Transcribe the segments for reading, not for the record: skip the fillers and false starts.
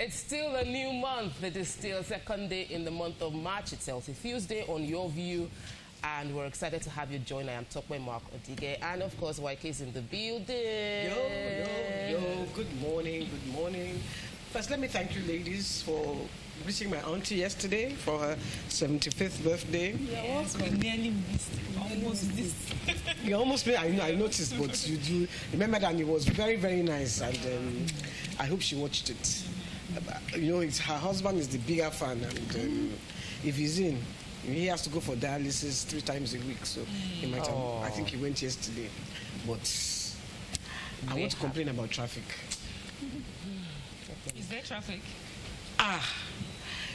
It's still a new month. It is still second day in the month of March itself. It's Tuesday on Your View, and we're excited to have you join. I am Tokwe Mark Odige, and of course, YK is in the building. Yo. Good morning. First, let me thank you, ladies, for wishing my auntie yesterday for her 75th birthday. Yes, we nearly missed it. Almost missed it. You almost missed it. I noticed, but you do remember that it was very, very nice, and I hope she watched it. You know, her husband is the bigger fan, and if he's in, he has to go for dialysis 3 times a week, so he might have, I think he went yesterday. But I want to complain about traffic. Is there traffic?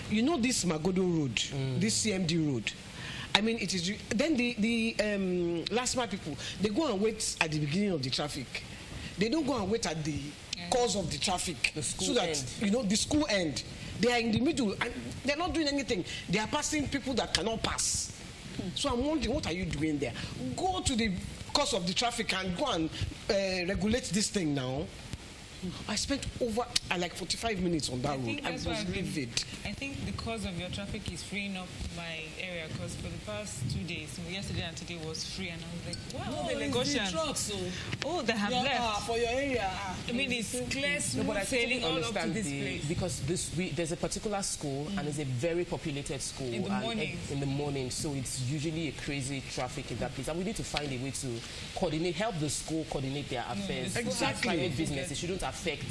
You know this Magodo road, this CMD road. I mean, it is. Then the last mile people, they go and wait at the beginning of the traffic. They don't go and wait at the cause of the traffic, the school so that end. you know the school end. They are in the middle and they're not doing anything. They are passing people that cannot pass. So I'm wondering, what are you doing there? Go to the cause of the traffic and go and regulate this thing now. I spent over like 45 minutes on that road. I was livid. I think the cause of your traffic is freeing up my area, because for the past 2 days, yesterday and today was free, and I was like, wow, the Lagosians. They have left. For your area. I mean, it's clear smooth sailing all up to this place. Because there's a particular school, and it's a very populated school. In the morning. In the morning, so it's usually a crazy traffic in that place. And we need to find a way to coordinate, help the school coordinate their affairs. Exactly. Private business, it shouldn't affect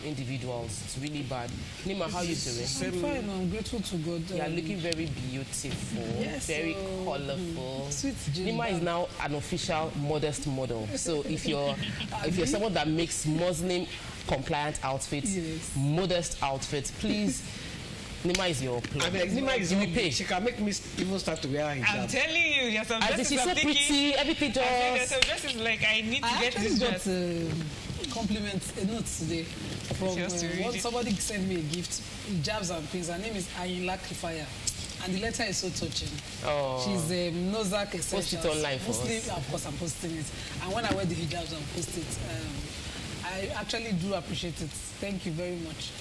individuals. It's really bad. Nima, how are you doing? I'm fine. I'm grateful to God. You are looking very beautiful, very colorful. Sweet Nima is now an official modest model. So if you're someone that makes Muslim compliant outfits, modest outfits, please. Nima is your plan. I mean, Nima is you really pay. She can make me even start to wear hijab. I'm telling you, there's some dresses She's so pretty, everything just. There's some dresses like I need to get this dress. Compliment a note today from somebody sent me a gift, hijabs and pins. Her name is Ayila Kifaya, and the letter is so touching. She's a Nozak Essentials. Post it online for us. Of course, I'm posting it. And when I wear the hijabs, I'll post it. I actually do appreciate it. Thank you very much.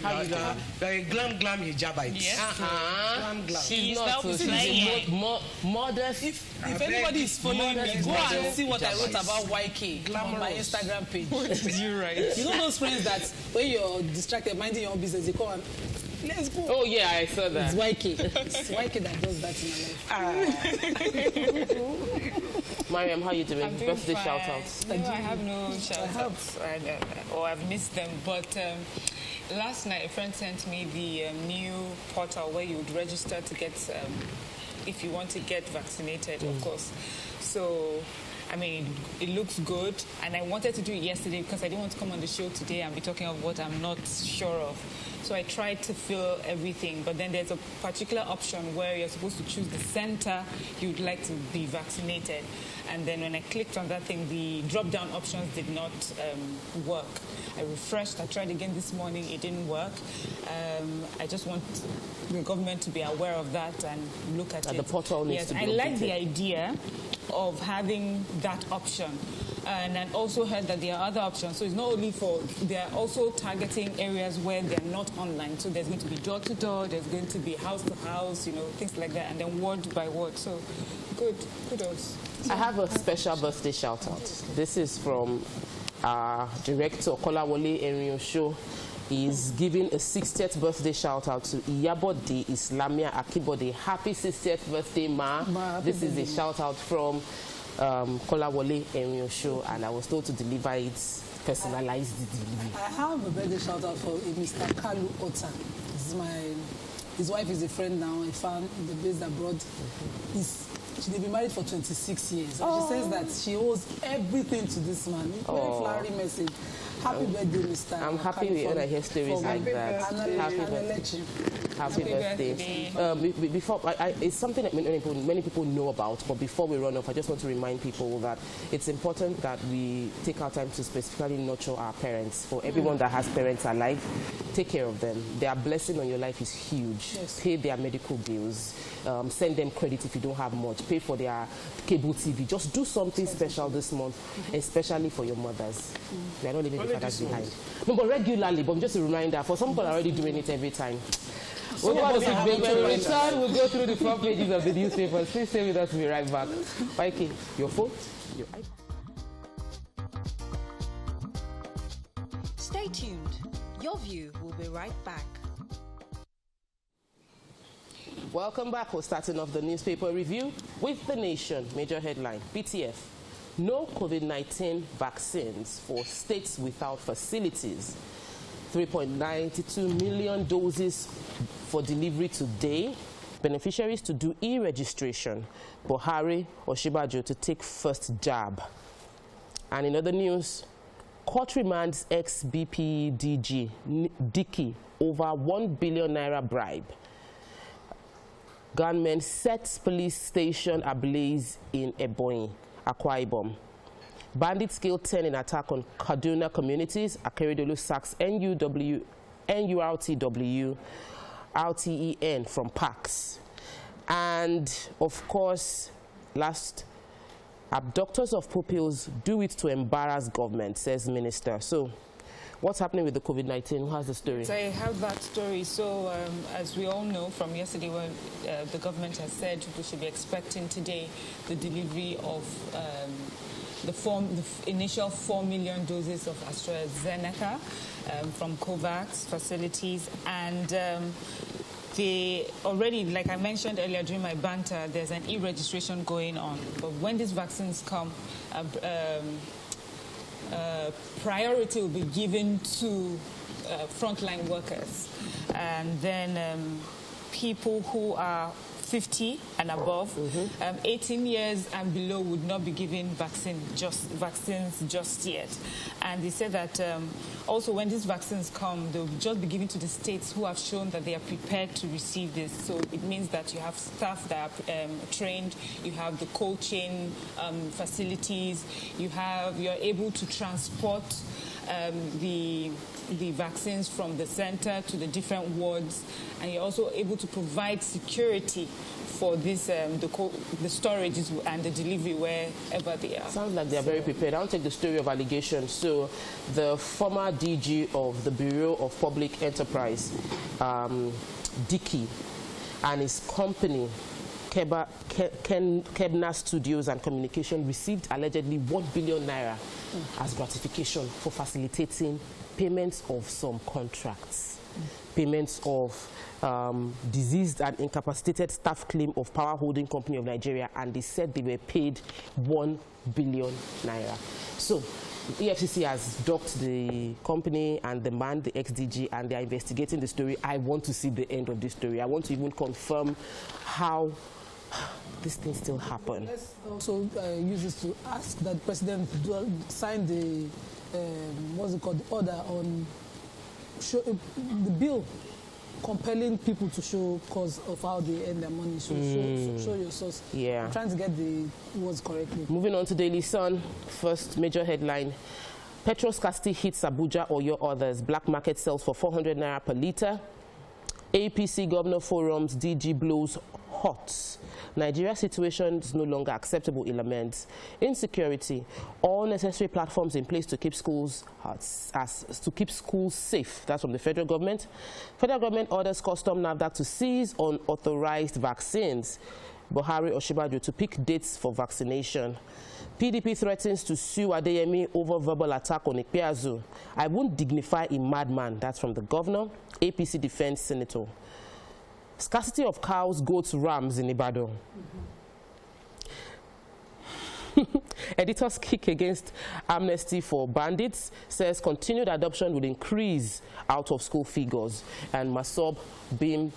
How you doing? You're a glam hijabite. Yes. Glam. She's not so. She's a modest. If anybody is following me, go and see what I wrote about YK on my Instagram page. What did you write? You know those friends that when you're distracted, minding your own business, they call and let's go. Oh yeah, I saw that. It's YK. It's YK that does that in my life. Mariam, how you doing? I'm doing Birthday fine. shout-outs. No, I have no shout-outs. Or I've missed them. But last night, a friend sent me the new portal where you would register to get, if you want to get vaccinated, of course. So, I mean, it looks good. And I wanted to do it yesterday because I didn't want to come on the show today and be talking of what I'm not sure of. So I tried to fill everything, but then there's a particular option where you're supposed to choose the center you'd like to be vaccinated. And then when I clicked on that thing, the drop-down options did not work. I refreshed, I tried again this morning, it didn't work. I just want the government to be aware of that and look at it. The portal needs to be I like the idea of having that option. And I also heard that there are other options. So it's not only they're also targeting areas where they're not online. So there's going to be door to door, there's going to be house to house, things like that, and then word by word. So kudos. I have a special birthday shout out. This is from our director, Kolawole Eriosho. He's giving a 60th birthday shout out to Iyabode Islamia Akibode. Happy 60th birthday, Ma. This is a shout out from Kolawole Eriosho, and I was told to deliver it, personalized the delivery. I have a birthday shout out for Mr. Kalu Ota. His wife is a friend now, a fan in the base abroad. They've been married for 26 years. And she says that she owes everything to this man. Very flowery message. Happy birthday, Mr. I'm happy when I hear stories like that. Happy birthday. Happy birthday. Before, it's something that many people know about, but before we run off, I just want to remind people that it's important that we take our time to specifically nurture our parents. For everyone that has parents alive, take care of them. Their blessing on your life is huge. Yes. Pay their medical bills, send them credit if you don't have much, pay for their cable TV. Just do something special this month, especially for your mothers. We are not leaving the fathers behind. No, but regularly, but just a reminder, for some people are already doing it every time. When we return, we'll go through the front pages of the newspapers. Please stay with us, we'll be right back. Mikey, your phone, your iPad. Stay tuned. Your View will be right back. Welcome back. We're starting off the newspaper review with The Nation. Major headline, BTF. No COVID-19 vaccines for states without facilities. 3.92 million doses for delivery today. Beneficiaries to do e-registration. Buhari or Shibajo to take first jab. And in other news, court remands ex-BP DG Dickey over 1 billion naira bribe. Gunmen set police station ablaze in Ebonyi, Akwa Ibom. Bandits killed 10 in attack on Kaduna communities. Akeredolu sacks NURTW, RTEN from parks. And, of course, last, abductors of pupils do it to embarrass government, says minister. So, what's happening with the COVID-19? Who has the story? So I have that story. So as we all know from yesterday when the government has said we should be expecting today the delivery of the initial 4 million doses of AstraZeneca from COVAX facilities. And they already, like I mentioned earlier during my banter, there's an e-registration going on. But when these vaccines come, priority will be given to frontline workers, and then people who are 50 and above, 18 years and below would not be given vaccines just yet. And they said that also when these vaccines come, they'll just be given to the states who have shown that they are prepared to receive this. So it means that you have staff that are trained, you have the cold chain facilities, you're able to transport the vaccines from the center to the different wards, and you're also able to provide security for this, the storages and the delivery wherever they are. Sounds like they're very prepared. I'll take the story of allegations. So the former DG of the Bureau of Public Enterprise, Dickey, and his company, Kebna Studios and Communication, received allegedly 1 billion naira as gratification for facilitating payments of some contracts, payments of diseased and incapacitated staff claim of Power Holding Company of Nigeria, and they said they were paid 1 billion naira. So EFCC has docked the company and the man, the ex-DG, and they are investigating the story. I want to see the end of this story. I want to even confirm how this thing still happen. Let's also use this to ask that the President sign the what's it called, the order on the bill compelling people to show cause of how they earn their money. So show your source. Yeah. I'm trying to get the words correctly. Moving on to Daily Sun, first major headline. Petrol scarcity hits Abuja or your others. Black market sells for 400 naira per litre. APC Governor Forum's DG blows hot. Nigeria situation is no longer acceptable, it laments. Insecurity, all necessary platforms in place to keep schools safe. That's from the federal government. Federal government orders Custom NAFDAC to seize unauthorized vaccines. Buhari or Shibajo to pick dates for vaccination. PDP threatens to sue Adeyemi over verbal attack on Ikpeazu. I won't dignify a madman. That's from the governor. APC defense senator. Scarcity of cows, goats, rams in Ibadan. Editors kick against amnesty for bandits, says continued adoption would increase out-of-school figures. And Masob Bim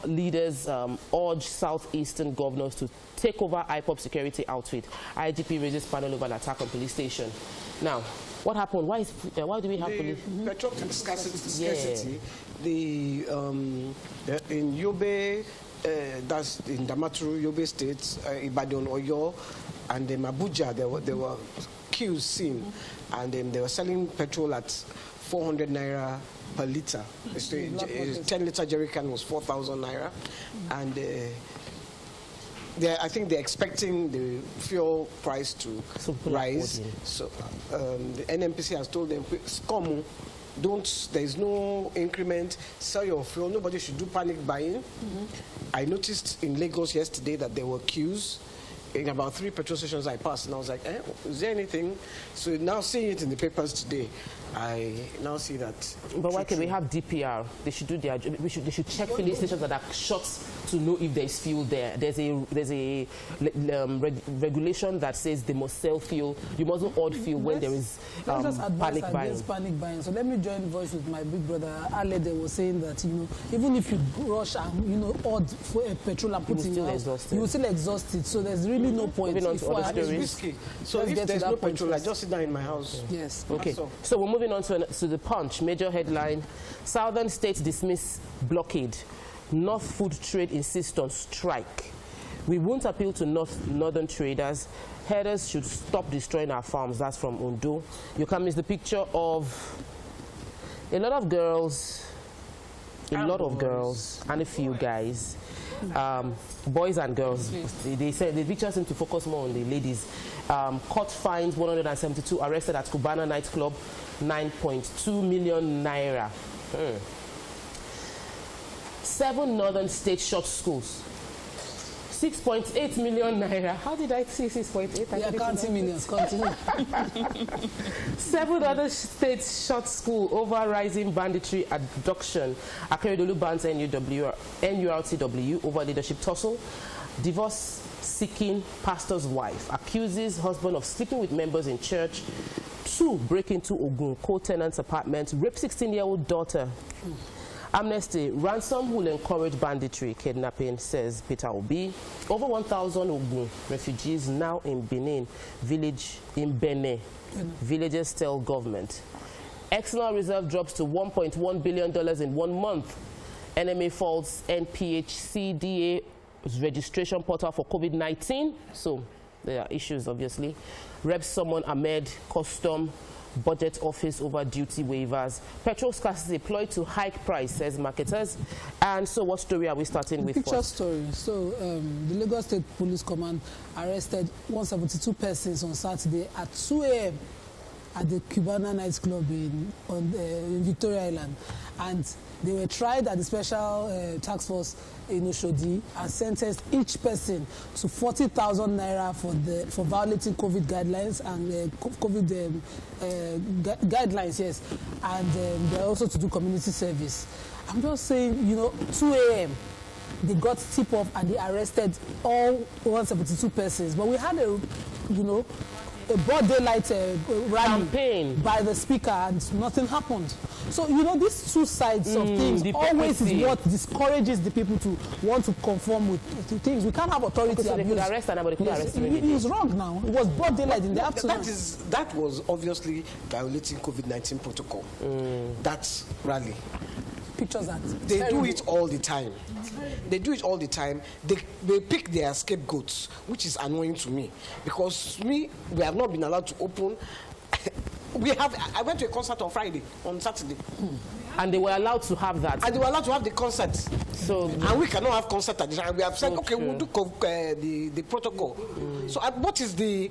leaders urge southeastern governors to take over IPOP security outfit. IGP raises panel over an attack on police station. Now, what happened? Why do we have police? Petrol scarcity. in Yobe, that's in Damaturu, Yobe State, Ibadan, Oyo, and Abuja, there were queues seen, and they were selling petrol at 400 naira per liter. A 10-liter jerry can was 4,000 naira, and I think they're expecting the fuel price to rise. So the NMPC has told them, there's no increment, sell your fuel, nobody should do panic buying. I noticed in Lagos yesterday that there were queues in about 3 petrol stations I passed, and I was like, is there anything? So now seeing it in the papers today, I now see that. But why can we have DPR? They should do their. They should check filling stations that are shut to know if there is fuel there. There's a regulation that says they must sell fuel. You mustn't hoard fuel when there is panic buying. So let me join voice with my big brother Ale. They was saying that even if you rush and hoard petrol and put it in your house, you will still exhaust it. So there's really no point. Moving on to other stories. So if there's no petrol, I just sit down in my house. Yes. Okay. So we're moving on to the Punch. Major headline: Southern states dismiss blockade. North food trade insists on strike. We won't appeal to northern traders. Herders should stop destroying our farms. That's from Ondo. You can miss the picture of a lot of girls, and a few guys, boys and girls. They said the picture seems to focus more on the ladies. Court finds 172 arrested at Cubana nightclub, 9.2 million naira. 7 northern state short schools, 6.8 million naira. How did I see 6.8? Yeah, counting millions. Continue. 7 other states short school over rising banditry abduction. Akeredolu bans NURTW over leadership tussle. Divorce seeking pastor's wife accuses husband of sleeping with members in church. 2 break into Ogun co-tenant's apartment, rape 16-year-old daughter. Amnesty: ransom will encourage banditry, kidnapping, says Peter Obi. Over 1,000 Ogun refugees now in Benin village in Benin. Villagers tell government. External reserve drops to $1.1 billion in 1 month. NMA faults NPHCDA registration portal for COVID-19. So there are issues, obviously. Reps summon Ahmed Custom Budget Office over duty waivers. Petrol scarcity employed to hike price, says marketers. And so what story are we starting with? Picture story. So the Lagos State Police Command arrested 172 persons on Saturday at 2 a.m. at the Cubana nightclub in Victoria Island. And they were tried at the special task force in Oshodi and sentenced each person to 40,000 naira for violating COVID guidelines and COVID guidelines, yes. And they're also to do community service. I'm just saying, 2 a.m. they got tip off and they arrested all 172 persons. But we had a broad daylight rally campaign by the speaker and nothing happened. So, these two sides of things always is what discourages the people to want to conform with things. We can't have authority abuse. So they could arrest anybody, could arrest him. He was wrong now. It was broad daylight in the afternoon. That was obviously violating COVID-19 protocol. That rally. Pictures that. They do it all the time. They do it all the time. They pick their scapegoats, which is annoying to me. Because we have not been allowed to open. I went to a concert on Saturday. And they were allowed to have that. And they were allowed to have the concert. So, and we cannot have concert at the time. We have said, okay, we'll do the protocol. So what is the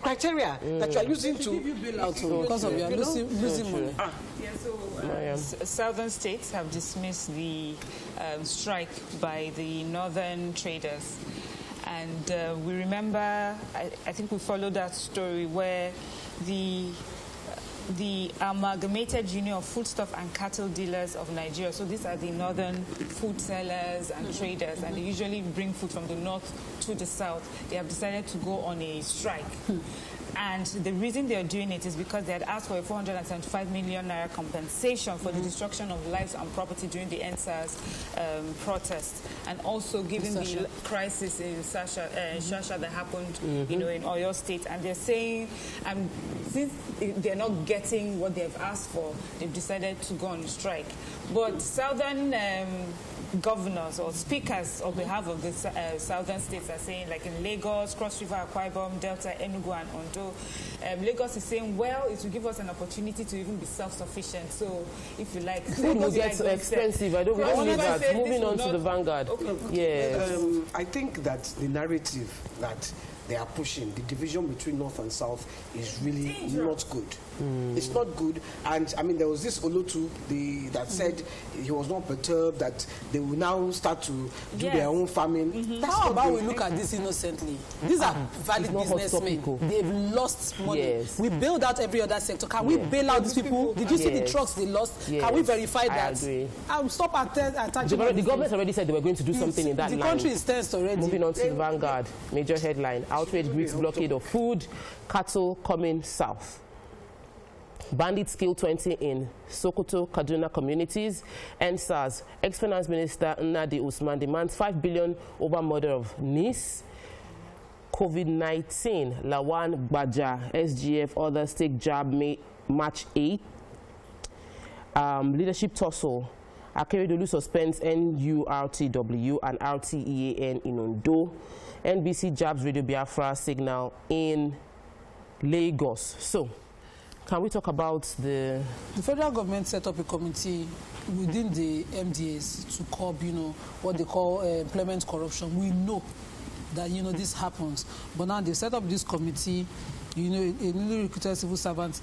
criteria that you are using to give you bail out because of your losing money? Southern states have dismissed the strike by the northern traders. And we remember, I think we followed that story where the Amalgamated Union of Foodstuff and Cattle Dealers of Nigeria, so these are the northern food sellers and traders, and they usually bring food from the north to the south. They have decided to go on a strike. And the reason they're doing it is because they had asked for a 475 million naira compensation for the destruction of lives and property during the NSAS protest, and also given the crisis in Shasha that happened, you know, in Oyo State. And they're saying, since they're not getting what they've asked for, they've decided to go on strike. But southern governors or speakers on behalf of the southern states are saying, like in Lagos, Cross River, Akwa Ibom, Delta, Enugu, and Ondo, Lagos is saying, well, it will give us an opportunity to even be self-sufficient. So, if you like, food will get expensive. We don't need that. Moving on to the Vanguard. Yeah. I think that the narrative that they are pushing, the division between North and South, is really not good. It's not good. And I mean, there was this Olotu that said he was not perturbed, that they will now start to do their own farming. How about we look at this innocently? These are valid businessmen. They've lost money. Yes. We bailed out every other sector. Can we bail out these people? Did you see the trucks they lost? Can we verify that? I agree. Stop attaching. The government already said they were going to do something in that line. The country is tensed already. Moving on to the Vanguard. Major headline: outrage greets blockade of food, cattle coming south. Bandits kill 20 in Sokoto, Kaduna communities. NSAS, ex-finance minister Nnadi Usman demands 5 billion over murder of niece. COVID-19, Lawan Baja, SGF, others take jab March 8. Leadership tussle. Akeredolu suspends NURTW and RTEAN in Ondo. NBC jabs Radio Biafra signal in Lagos. So, can we talk about the federal government set up a committee within the MDAs to curb, you know, what they call employment corruption. We know that, you know, this happens, but now they set up this committee, you know, a newly recruited civil servant,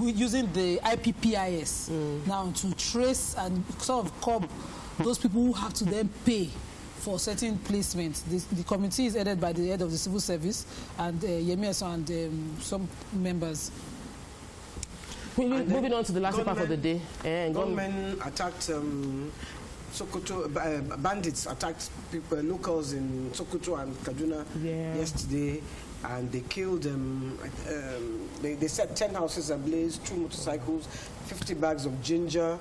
using the IPPIS now to trace and sort of curb those people who have to then pay for certain placements. The committee is headed by the head of the civil service and Yemi Eso and some members. Moving on to the last part of the day. Gunmen attacked Sokoto, bandits attacked people, locals in Sokoto and Kaduna yesterday, and they killed they set 10 houses ablaze, 2 motorcycles, 50 bags of ginger,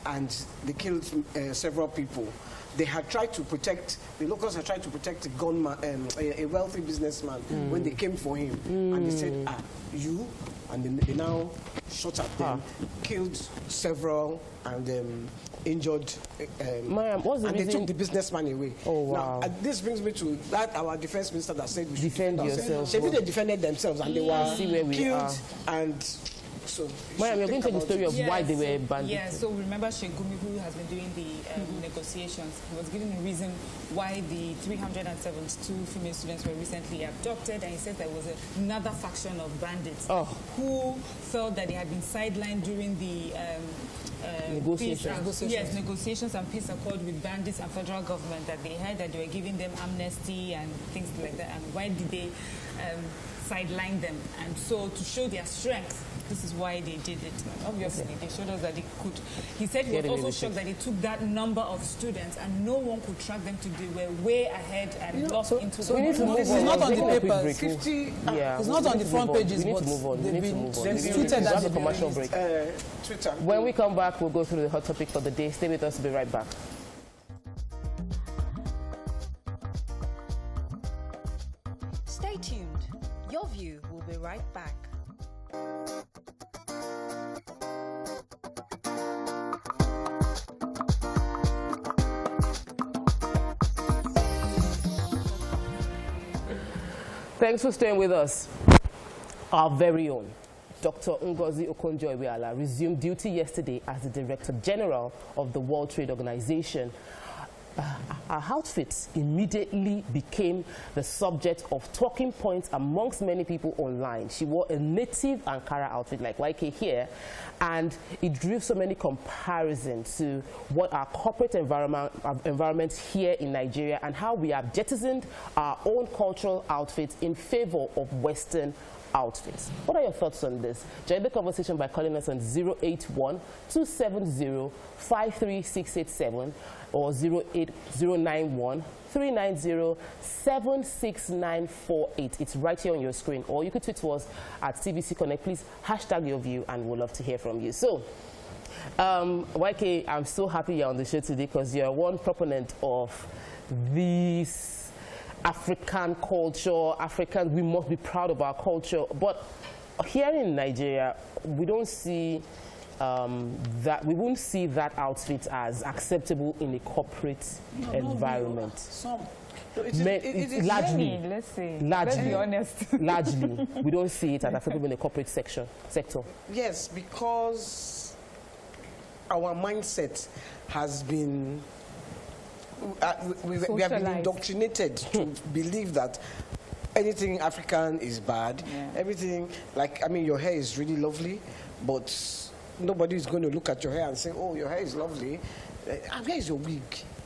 and they killed several people. They had tried to protect, the locals had tried to protect a gunman, a wealthy businessman when they came for him, and they said, you? And they now shot at them, killed several, and injured. Ma'am, what's the reason? They took the businessman away. Oh, wow. Now, this brings me to that our defense minister that said we should defend yourself. They defended themselves, and they were killed. And so, Ma'am, you're going to tell the story of why they were bandits. Yeah, so remember Shegumi, who has been doing the negotiations, he was given a reason why the 372 female students were recently abducted, and he said there was another faction of bandits who felt that they had been sidelined during the negotiations and peace accord with bandits and federal government, that they heard that they were giving them amnesty and things like that, and why did they sideline them? And so to show their strength, this is why they did it. Obviously, they showed us that they could. He said he was also shocked that they took that number of students and no one could track them to. They were way ahead and lost into. So we need to move on. It's not on the papers. 50. It's not on the front pages, but they've been tweeted that a commercial break. Twitter. When we come back, we'll go through the hot topic for the day. Stay with us. We'll be right back. Stay tuned. Your View will be right back. Thanks for staying with us. Our very own Dr. Ngozi Okonjo-Iweala resumed duty yesterday as the Director General of the World Trade Organization. Her outfit immediately became the subject of talking points amongst many people online. She wore a native Ankara outfit like YK here, and it drew so many comparisons to what our corporate environment here in Nigeria and how we have jettisoned our own cultural outfits in favor of Western outfits. What are your thoughts on this? Join the conversation by calling us on 081-270-53687 or 08091 390-76948. It's right here on your screen. Or you could tweet to us at TVC Connect. Please hashtag your view, and we'd love to hear from you. So, YK, I'm so happy you're on the show today because you're one proponent of this African culture. Africans, we must be proud of our culture. But here in Nigeria, we don't see we won't see that outfit as acceptable in a corporate environment. Largely, let's be honest. Largely, we don't see it as acceptable in a corporate sector. Yes, because our mindset has been, we have been indoctrinated to believe that anything African is bad. Yeah. Everything, like, I mean, your hair is really lovely, but nobody is going to look at your hair and say, oh, your hair is lovely. Where is your wig?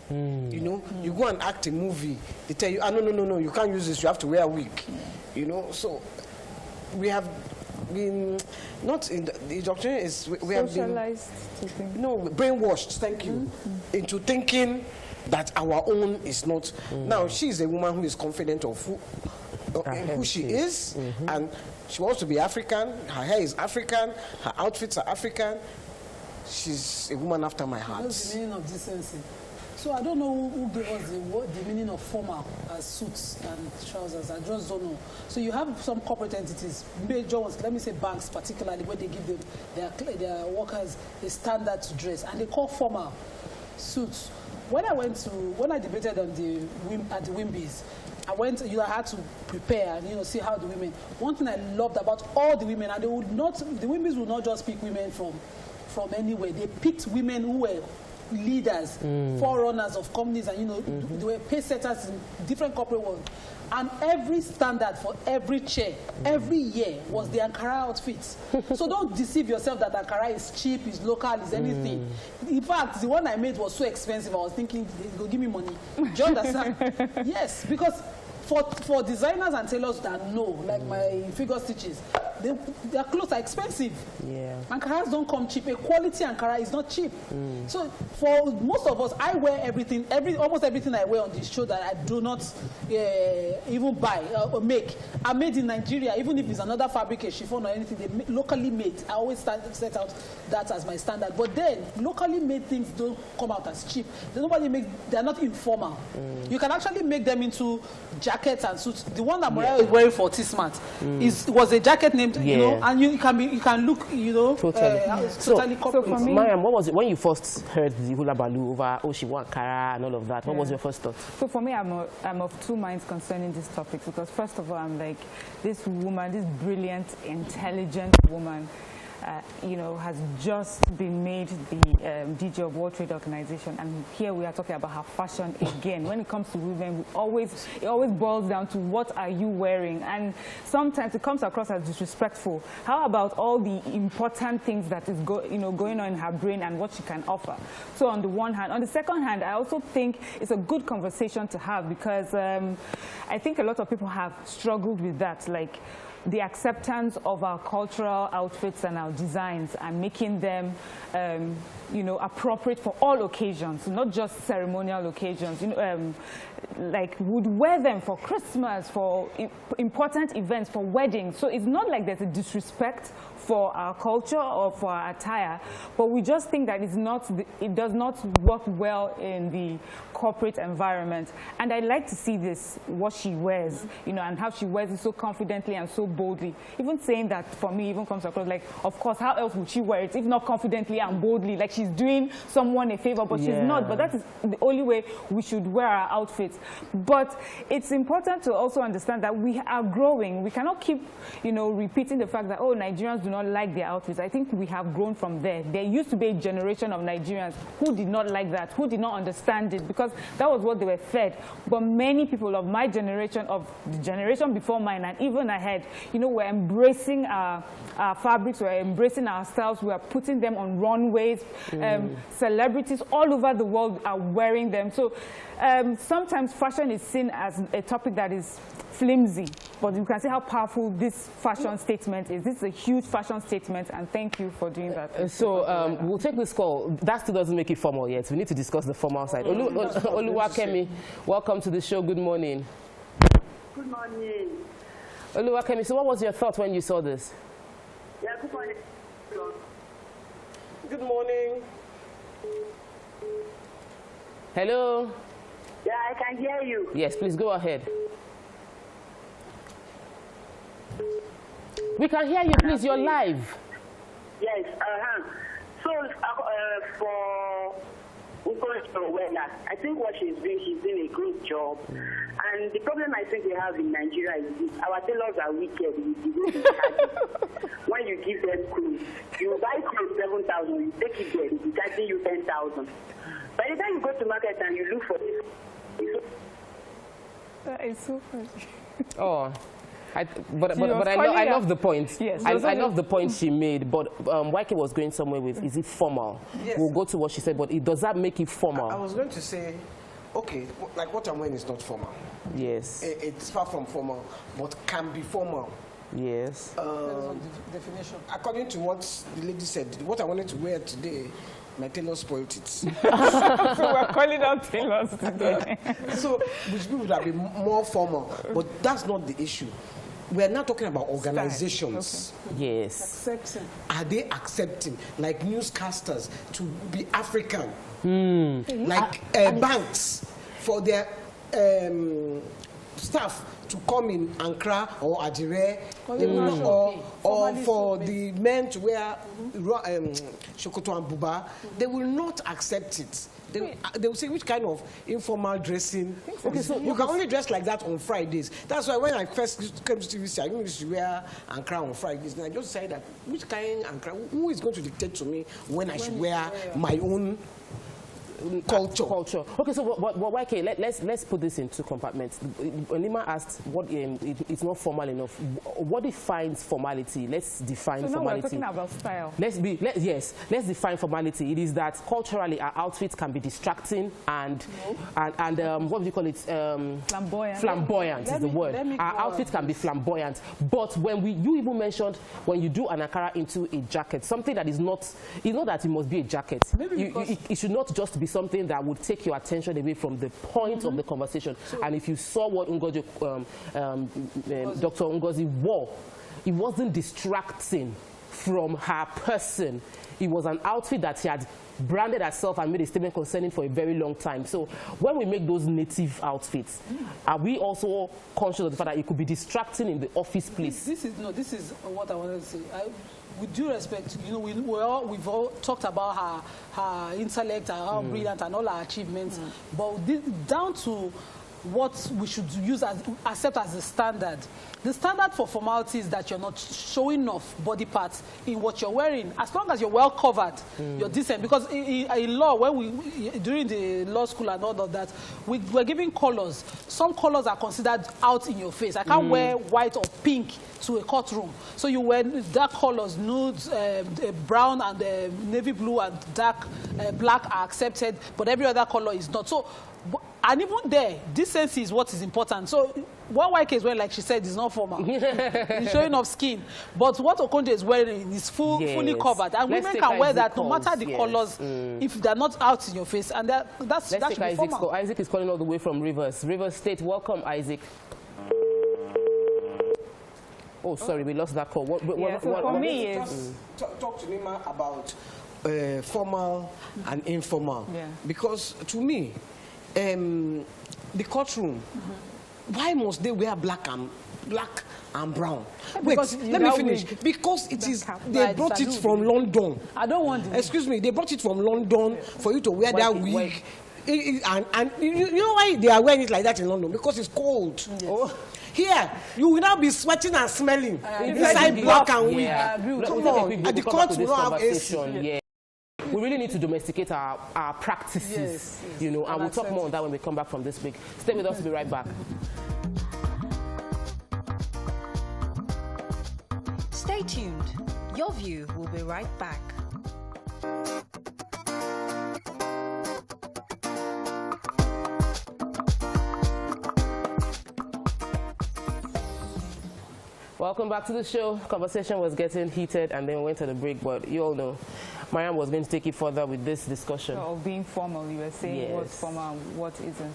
You know, you go and act a movie, they tell you, no, you can't use this, you have to wear a wig. You know, so we have been not in the indoctrination is we have been brainwashed, thank you, into thinking that our own is not. Now she's a woman who is confident of who she is, and she wants to be African. Her hair is African, her outfits are African. She's a woman after my heart. What's the meaning of decency? So I don't know who gave us the meaning of formal as suits and trousers. I just don't know. So you have some corporate entities, major ones, let me say banks particularly, where they give them their workers a standard to dress, and they call formal suits. When I debated on at the Wimbies, I had to prepare and see how the women. One thing I loved about all the women, and the Wimbies would not just pick women from anywhere. They picked women who were leaders, forerunners of companies, and they were pace setters in different corporate world. And every standard for every chair, every year, was the Ankara outfit. So don't deceive yourself that Ankara is cheap, is local, is anything. In fact, the one I made was so expensive, I was thinking, they'll give me money. Do you understand? Yes, because for designers and tailors that know, like my figure stitches, their clothes are expensive. Yeah. Ankaras don't come cheap. A quality Ankara is not cheap. So for most of us, I wear everything, almost everything I wear on this show that I do not even buy or make. I'm made in Nigeria, even if it's another fabric, a chiffon or anything, they locally made. I always set out that as my standard. But then, locally made things don't come out as cheap. They're not informal. You can actually make them into jackets and suits. The one that Mariah is wearing for T-Smart was a jacket named, and you can look, totally corporate. So, Mariam, what was it when you first heard the hula baloo over she wore Ankara and all of that? What was your first thought? So for me, I'm of two minds concerning this topic, because first of all, I'm like, this woman, this brilliant, intelligent woman, has just been made the DG of World Trade Organization, and here we are talking about her fashion again. When it comes to women, it always boils down to what are you wearing, and sometimes it comes across as disrespectful. How about all the important things that is going on in her brain and what she can offer? So on the one hand, on the second hand, I also think it's a good conversation to have, because I think a lot of people have struggled with that, like the acceptance of our cultural outfits and our designs, and making them, appropriate for all occasions, not just ceremonial occasions. Like would wear them for Christmas, for important events, for weddings. So it's not like there's a disrespect for our culture or for our attire, but we just think that it does not work well in the corporate environment. And I like to see this, what she wears, and how she wears it so confidently and so boldly. Even saying that, for me, even comes across like, of course, how else would she wear it if not confidently and boldly, like she's doing someone a favor, but she's not. But that is the only way we should wear our outfits. But it's important to also understand that we are growing. We cannot keep, repeating the fact that, oh, Nigerians do not like their outfits. I think we have grown from there. There used to be a generation of Nigerians who did not like that, who did not understand it, because that was what they were fed. But many people of my generation, of the generation before mine, and even ahead, you know, we're embracing our fabrics, we're embracing our styles, we are putting them on runways. Celebrities all over the world are wearing them. So sometimes fashion is seen as a topic that is flimsy, but you can see how powerful this fashion statement is. This is a huge fashion statement, and thank you for doing that. So we'll take this call. That still doesn't make it formal yet. We need to discuss the formal side. Oluwakemi, welcome to the show. Good morning. Good morning. Oluwakemi, so what was your thought when you saw this? Yeah, good morning. Good morning. Hello? Yeah, I can hear you. Yes, please go ahead. We can hear you, please. You're live. Yes, So, for Ugo's I think what she's doing a good job. And the problem I think we have in Nigeria is this. Our tailors are wicked with the way they charge it. When you give them clothes, you buy clothes 7,000, you take it there, they're charging you 10,000. By the time you go to market and you look for this, That is so funny. Oh. But I love the point. Yes, I love the point she made. But Waike was going somewhere with, is it formal? Yes. We'll go to what she said, but does that make it formal? I was going to say, okay, like what I'm wearing is not formal. Yes. It's far from formal, but can be formal. Yes. Definition. According to what the lady said, what I wanted to wear today, my tailor spoiled it. So we're calling out tailors today. So, which would have been more formal, but that's not the issue. We are now talking about organizations. Okay. Yes. Accepting. Are they accepting, like newscasters, to be African? Like banks, for their staff to come in Accra or Attires, or for the men to wear shokoto and buba, they will not accept it. They will say, which kind of informal dressing? Okay, so you can only dress like that on Fridays. That's why when I first came to TVC, I used to wear Ankara on Fridays. And I just said that, which kind of Ankara? Who is going to dictate to me when I should wear my own culture? Okay, so okay, let's put this in two compartments. Nima asked what it's not formal enough. What defines formality? Let's define formality. Now we're talking about style. Let's define formality. It is that culturally our outfits can be distracting and what do you call it? Flamboyant. Flamboyant is the word. Our outfits can be flamboyant. But when you even mentioned when you do an Ankara into a jacket, something that is not, it's not that it must be a jacket. It should not just be something that would take your attention away from the point of the conversation. And if you saw what Dr. Ngozi wore, it wasn't distracting from her person. It was an outfit that she had branded herself and made a statement concerning for a very long time. So when we make those native outfits, are we also conscious of the fact that it could be distracting in the office place? This is what I wanted to say. With due respect, you know, we've all talked about her intellect and how brilliant and all her achievements, but down to what we should accept as the standard. The standard for formality is that you're not showing off body parts in what you're wearing. As long as you're well covered, you're decent. Because in law, during the law school and all of that, we're giving colors. Some colors are considered out in your face. I can't wear white or pink to a courtroom. So you wear dark colors, nudes, brown and navy blue and dark black are accepted, but every other color is not. So, and even there, decency is what is important. So what Waike is wearing, like she said, is not formal. It's showing off skin. But what Okonjo is wearing is fully covered. And women can wear that no matter the colors, if they're not out in your face. And that should be formal. Isaac is calling all the way from Rivers State. Welcome, Isaac. Oh, sorry, we lost that call. Talk to Nima about formal and informal. Yeah. Because to me, the courtroom, why must they wear black and brown? Wait, let me finish. Because it is, they brought it from London. I don't want it. Excuse me, they brought it from London for you to wear that wig. And you know why they are wearing it like that in London? Because it's cold. Yes. Oh. Here, you will now be sweating and smelling inside black and wig. Come on, and the court will not have AC. Yeah. We really need to domesticate our practices, you know, and we'll talk more on that when we come back from this break. Stay with us, we'll be right back. Stay tuned. Your View will be right back. Welcome back to the show. Conversation was getting heated and then we went to the break, but you all know Mariam was going to take it further with this discussion. Of being formal, you were saying Yes. what's formal and what isn't.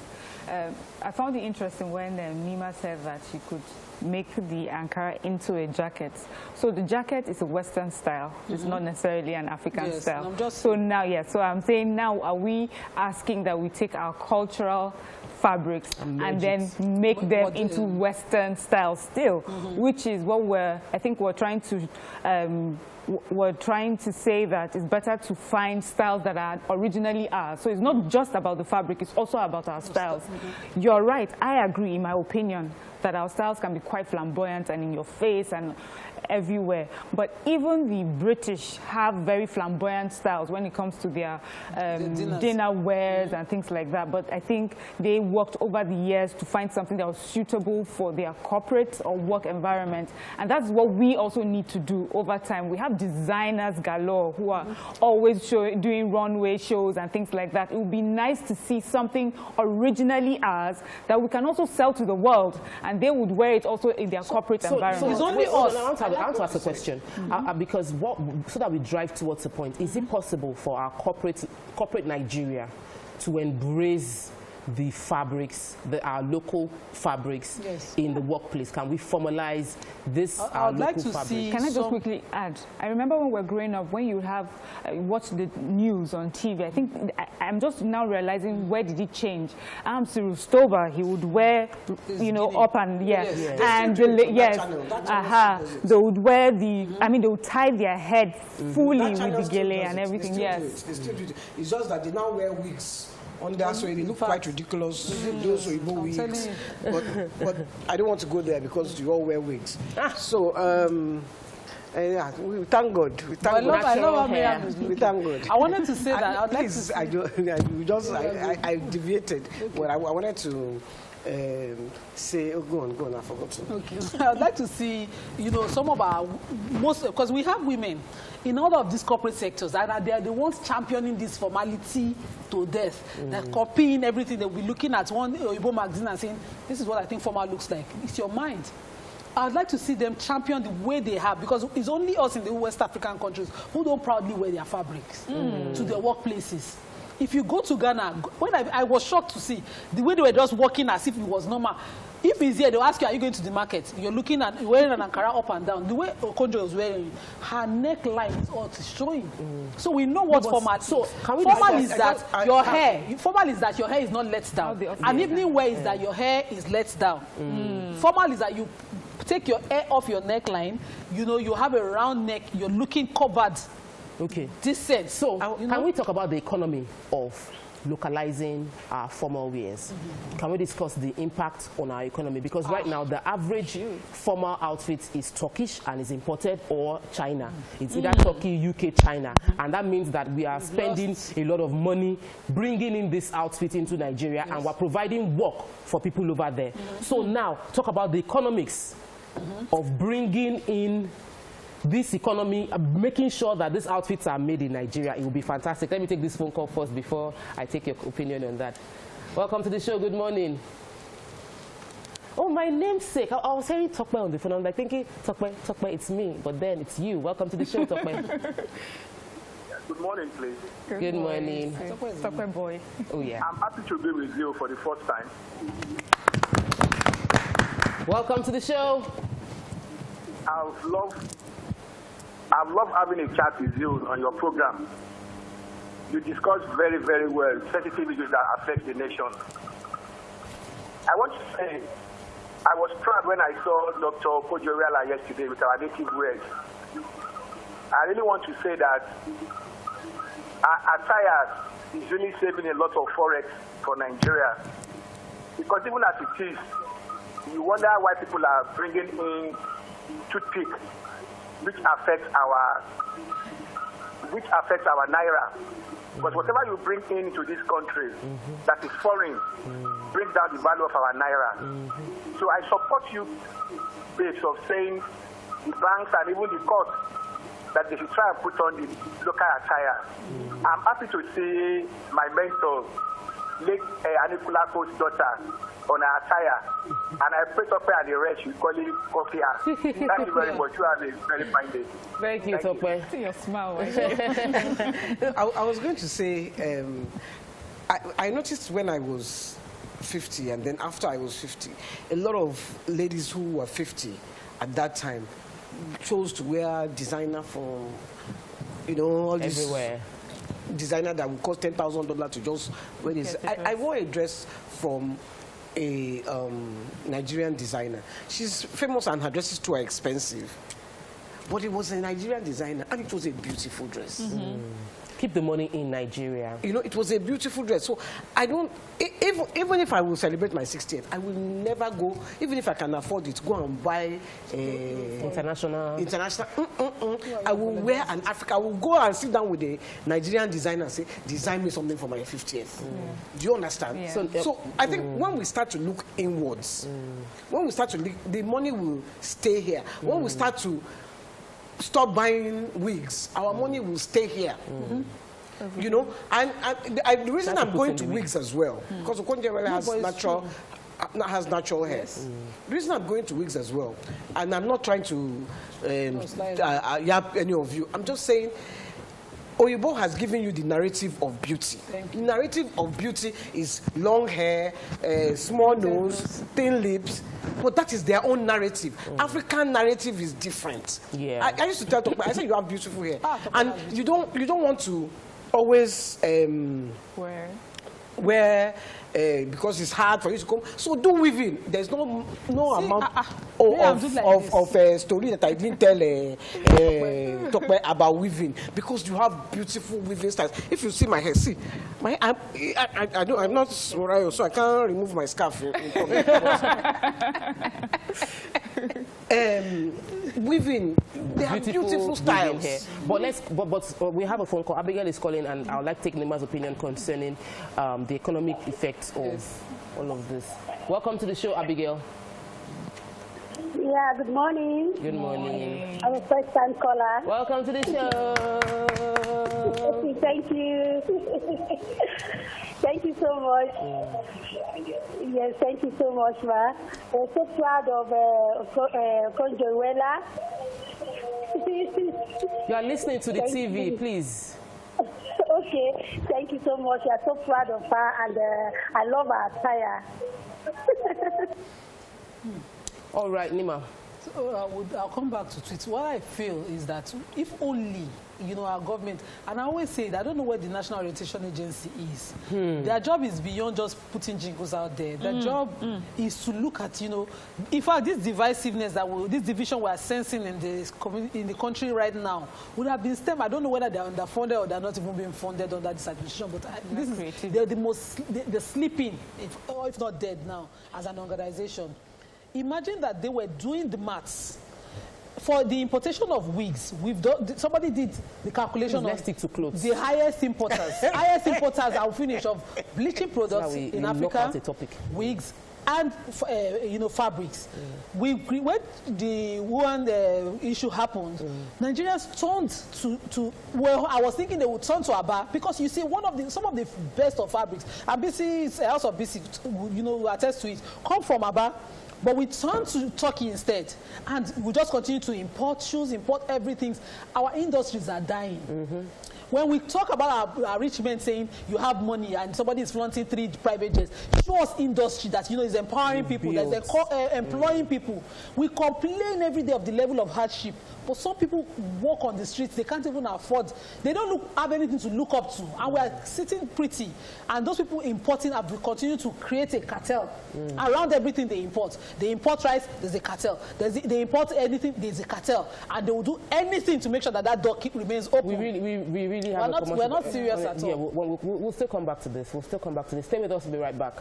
I found it interesting when Nima said that she could make the Ankara into a jacket. So the jacket is a Western style. It's not necessarily an African Yes, style. and I'm just so now, so I'm saying now, are we asking that we take our cultural fabrics and then make them into Western style still, which is what I think we're trying to say that it's better to find styles that are originally ours. So it's not just about the fabric, it's also about our styles. You're right, I agree, in my opinion, that our styles can be quite flamboyant and in your face and everywhere. But even the British have very flamboyant styles when it comes to their dinner wears and things like that. But I think they worked over the years to find something that was suitable for their corporate or work environment. And that's what we also need to do over time. We have designers galore who are always doing runway shows and things like that. It would be nice to see something originally ours that we can also sell to the world, and they would wear it also in their corporate environment. So it's only us. I want to ask a question, because so that we drive towards the point, is it possible for our corporate Nigeria to embrace the fabrics, our local fabrics in the workplace? Can we formalize this our local fabric? Can I just quickly add? I remember when we were growing up, when you have watched the news on TV, I think I'm just now realizing where did it change. Cyril Stober, he would wear, up and and they would wear the. I mean, they would tie their head fully with the gele and everything. It's just that they now wear wigs on there, so they look quite ridiculous. Those Oyibo wigs, but I don't want to go there because you all wear wigs. So yeah, we thank God. We thank God. I love how Mariam is looking. We thank God. I wanted to say that. I'd like Please, to I deviated. Well, I wanted to say, go on, I forgot to. Okay. I'd like to see, some of our because we have women in all of these corporate sectors, and they are the ones championing this formality to death. They're copying everything. They'll be looking at one Oyibo magazine and saying, this is what I think formal looks like. It's your mind. I'd like to see them champion the way they have, because it's only us in the West African countries who don't proudly wear their fabrics to their workplaces. If you go to Ghana, when I was shocked to see the way they were just walking as if it was normal. If he's here, they'll ask you, are you going to the market? You're looking at, wearing an Ankara up and down. The way Okonjo was wearing, her neckline is all showing. So we know what formal. So formal is that your hair is not let down. And evening wear is that your hair is let down. Formal is that you take your hair off your neckline. You have a round neck. You're looking covered. Okay. Decent. So can we talk about the economy of localizing our formal wears? Can we discuss the impact on our economy? Because right now the average formal outfit is Turkish and is imported, or China. It's either Turkey, UK, China. And that means that we are spending a lot of money bringing in this outfit into Nigeria, and we're providing work for people over there. So now talk about the economics of bringing in this economy, making sure that these outfits are made in Nigeria. It will be fantastic. Let me take this phone call first before I take your opinion on that. Welcome to the show. Good morning. Oh, my namesake. I was hearing Tokwe on the phone. I'm like thinking, Tokwe, it's me. But then it's you. Welcome to the show, Tokwe. Good morning, please. Good morning. Tokwe boy. Oh, yeah. I'm happy to be with you for the first time. Welcome to the show. I've loved having a chat with you on your program. You discuss very, very well sensitive issues that affect the nation. I want to say, I was proud when I saw Dr. Kojoriala yesterday with our native wears. I really want to say that Attires is really saving a lot of forex for Nigeria. Because even as it is, you wonder why people are bringing in toothpick, which affects our naira. Because whatever you bring into this country that is foreign brings down the value of our naira. So I support you, base of saying the banks, and even the court that they should try and put on the local attire. I'm happy to see my mentor, late Anikulapo's daughter, on her attire. And I pray Tope and the rest, we call it coffee. Thank you very much. You have a very fine day. Thank you, Tope. See your smile. I was going to say, I noticed when I was 50 and then after I was 50, a lot of ladies who were 50 at that time chose to wear designer from, all this Everywhere. designer that would cost $10,000 to just wear this. I wore a dress from a Nigerian designer. She's famous and her dresses too are expensive. But it was a Nigerian designer and it was a beautiful dress. Keep the money in Nigeria. It was a beautiful dress. So I don't, even if I will celebrate my 60th, I will never go, even if I can afford it, go and buy International. I will wear an African, I will go and sit down with a Nigerian designer and say, design me something for my 50th. Do you understand? Yeah. So I think when we start to look inwards, when we start to look, the money will stay here. When we start to stop buying wigs, our money will stay here. And the reason I'm going to wigs as well, because Okonjo has natural hair. The reason I'm going to wigs as well, and I'm not trying to yap any of you, I'm just saying, Oyibo has given you the narrative of beauty. The narrative of beauty is long hair, small nose, thin lips, but that is their own narrative. African narrative is different. Yeah. I used to tell Tope, I said you have beautiful hair, and you don't want to always wear because it's hard for you to come. So do weaving. There's no amount of story that I didn't tell Tope about weaving, because you have beautiful weaving styles. If you see my hair, see, I'm not Soraya, so I can't remove my scarf. Weaving, they have beautiful styles. Hair. But we have a phone call. Abigail is calling, and I would like to take Nima's opinion concerning the economic effects of all of this. Welcome to the show, Abigail. Yeah, good morning. Good morning. I'm a first-time caller. Welcome to the show. Thank you. Thank you so much. Yes, thank you so much, Ma. I'm so proud of Conjoruela. You are listening to the TV, please. Okay, thank you so much. I'm so proud of her, and I love her attire. All right, Nima. So I'll come back to it. What I feel is that if only, our government, and I always say that I don't know where the National Orientation Agency is. Their job is beyond just putting jingles out there. Their job is to look at, in fact, this divisiveness, this division we are sensing in the country right now would have been stemmed. I don't know whether they're underfunded or they're not even being funded under this administration, but they're the sleeping, if not dead now, as an organization. Imagine that they were doing the maths for the importation of wigs. Somebody did the calculation. Let's stick to clothes. The highest importers. Highest importers are finished of bleaching products in Africa, wigs, and fabrics. When the Wuhan issue happened, Nigerians turned to I was thinking they would turn to Aba, because you see some of the best of fabrics, and BC, House of BC, attest to it, come from Aba. But we turn to Turkey instead, and we just continue to import shoes, import everything. Our industries are dying. When we talk about our rich men saying you have money and somebody is flaunting 3 private jets, show us industry that is empowering people, that's employing people. We complain every day of the level of hardship, but some people walk on the streets, they can't even afford, they don't have anything to look up to, and we are sitting pretty. And those people importing have continued to create a cartel around everything they import. They import rice, there's a cartel. They import anything, there's a cartel, and they will do anything to make sure that door remains open. We really have we're not serious at all. Yeah, we'll still come back to this. Stay with us. We'll be right back.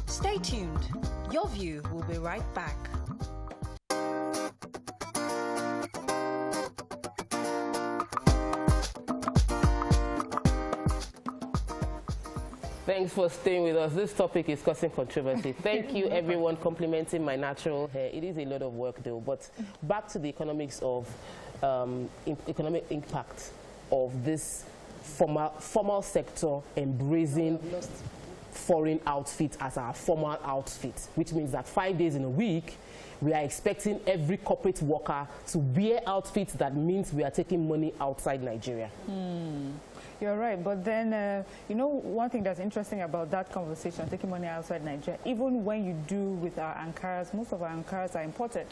Stay tuned. Your View will be right back. Thanks for staying with us. This topic is causing controversy. Thank you, everyone, complimenting my natural hair. It is a lot of work, though. But back to the economics of economic impact of this formal sector embracing foreign outfit as our formal outfit, which means that 5 days in a week, we are expecting every corporate worker to wear outfits that means we are taking money outside Nigeria. You're right, but then, you know, one thing that's interesting about that conversation, taking money outside Nigeria, even when you do with our Ankaras, most of our Ankaras are imported.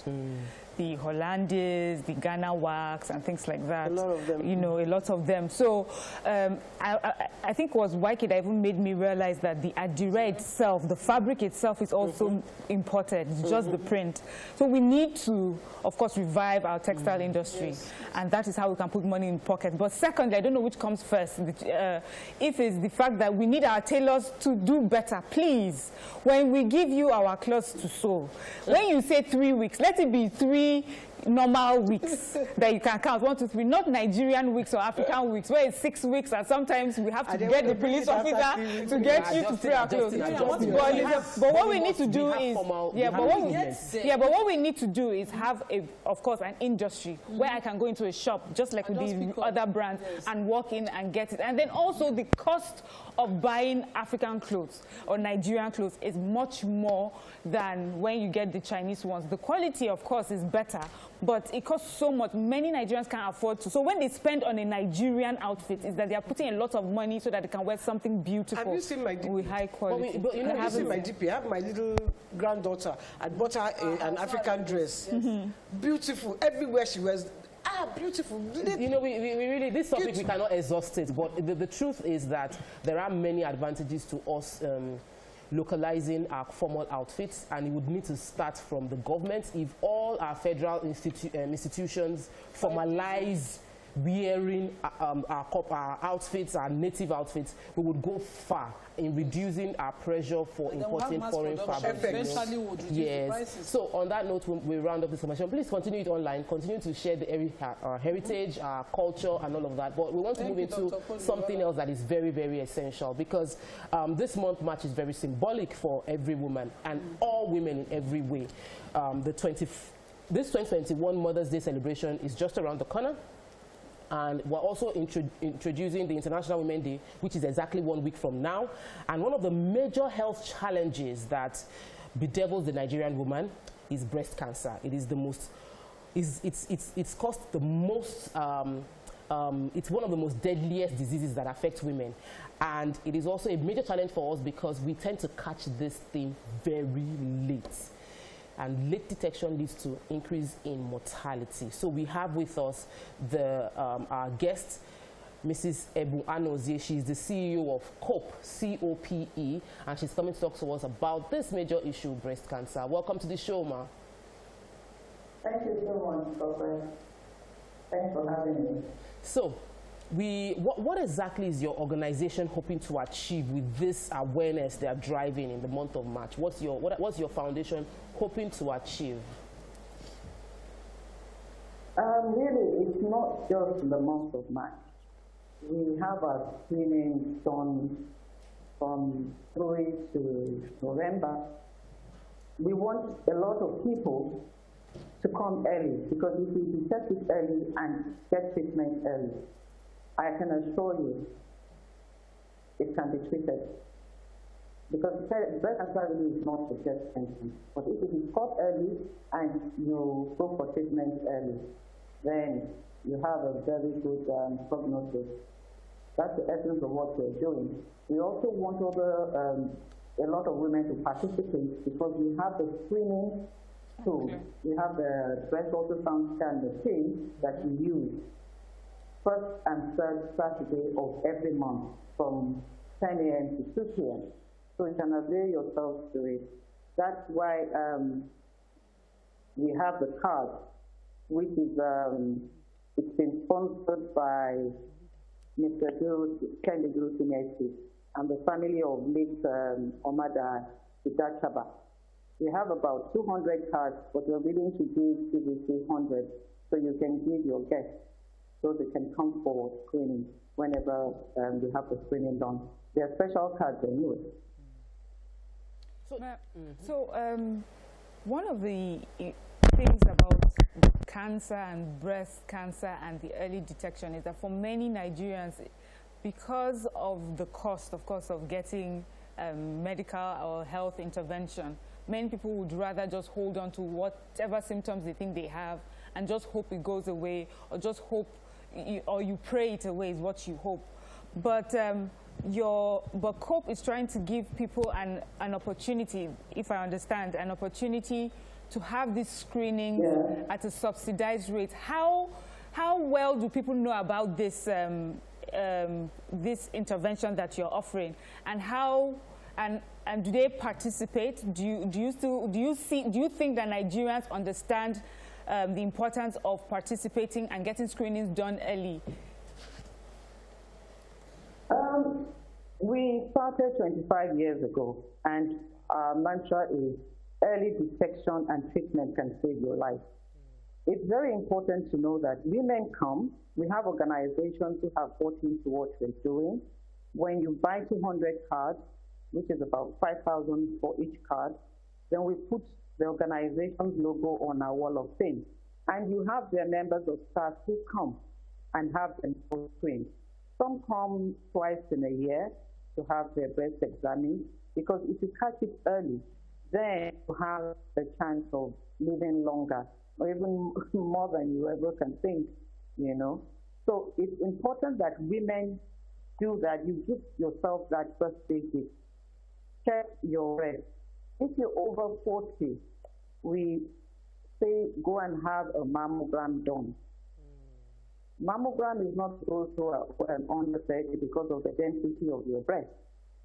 The Hollandaise, the Ghana wax, and things like that. A lot of them. You know, a lot of them. So I think it was YK that even made me realize that the Attires itself, the fabric itself is also imported, just the print. So we need to, of course, revive our textile industry. Yes. And that is how we can put money in pocket. But secondly, I don't know which comes first. If it's the fact that we need our tailors to do better, please. When we give you our clothes to sew, when you say 3 weeks, let it be 3 normal weeks that you can count, 1, 2, 3, not Nigerian weeks or African weeks, where it's 6 weeks, and sometimes we have to get the police officer to get you to free our clothes. But what we need to do is, but what we need to do is have of course, an industry where I can go into a shop just like with the other brands and walk in and get it, and then also the cost of buying African clothes or Nigerian clothes is much more than when you get the Chinese ones. The quality, of course, is better, but it costs so much. Many Nigerians can't afford to. So when they spend on a Nigerian outfit, is that they are putting a lot of money so that they can wear something beautiful. Have you seen my DP? With high quality. But you know, have you seen my DP? I have my little granddaughter. I bought her an African dress. Beautiful. Everywhere she wears. Beautiful. You know, we really, this topic, we cannot exhaust it, but the truth is that there are many advantages to us localizing our formal outfits, and it would need to start from the government. If all our federal institutions formalize wearing our outfits, our native outfits, we would go far in reducing our pressure for importing foreign fabrics. Yes. So on that note, we round up this conversation. Please continue it online. Continue to share our heritage, our culture, and all of that. But we want to move into something else that is very, very essential, because this month March is very symbolic for every woman and all women in every way. This 2021 Mother's Day celebration is just around the corner. And we're also introducing the International Women's Day, which is exactly 1 week from now. And one of the major health challenges that bedevils the Nigerian woman is breast cancer. It is the most, it's caused the most, it's one of the most deadliest diseases that affect women. And it is also a major challenge for us because we tend to catch this thing very late. And late detection leads to increase in mortality. So we have with us our guest, Mrs. Ebu Anozie. She's the CEO of COPE, C-O-P-E, and she's coming to talk to us about this major issue, breast cancer. Welcome to the show, ma. Thank you so much, Papa. Thanks for having me. So, what exactly is your organization hoping to achieve with this awareness they are driving in the month of March? What's your foundation hoping to achieve? Really, it's not just the month of March. We have a screening done from February to November. We want a lot of people to come early, because if we detect it early and get treatment early, I can assure you it can be treated. Because breast cancer really is not a death sentence. But if it is caught early and you go for treatment early, then you have a very good prognosis. That's the essence of what we're doing. We also want a lot of women to participate, because we have the screening tool. We have the breast ultrasound scan machine that we use first and third Saturday of every month from 10 a.m. to 2 p.m. So you can avail yourself to it. That's why we have the card, which is it's been sponsored by Mr. Kenny Grusinesi and the family of late Omada Idachaba. We have about 200 cards, but we're willing to give 300, so you can give your guests so they can come for screening whenever we have the screening done. They're special cards anyway. So, one of the things about cancer and breast cancer and the early detection is that for many Nigerians, because of the cost, of course, of getting medical or health intervention, many people would rather just hold on to whatever symptoms they think they have and just hope it goes away, or just hope, or you pray it away is what you hope. But but COPE is trying to give people an opportunity, if I understand, an opportunity to have this screening at a subsidized rate. How well do people know about this this intervention that you're offering, and how and do they participate? Do you think that Nigerians understand the importance of participating and getting screenings done early? We started 25 years ago, and our mantra is early detection and treatment can save your life. It's very important to know that women come. We have organizations who have bought into what we're doing. When you buy 200 cards, which is about 5,000 for each card, then we put the organization's logo on our wall of fame. And you have their members of staff who come and have them screened. Some come twice in a year to have their breast examined, because if you catch it early, then you have the chance of living longer, or even more than you ever can think, you know. So it's important that women do that. You give yourself that first visit. Check your breast. If you're over 40, we say go and have a mammogram done. Mammogram is not also under 30 because of the density of your breast.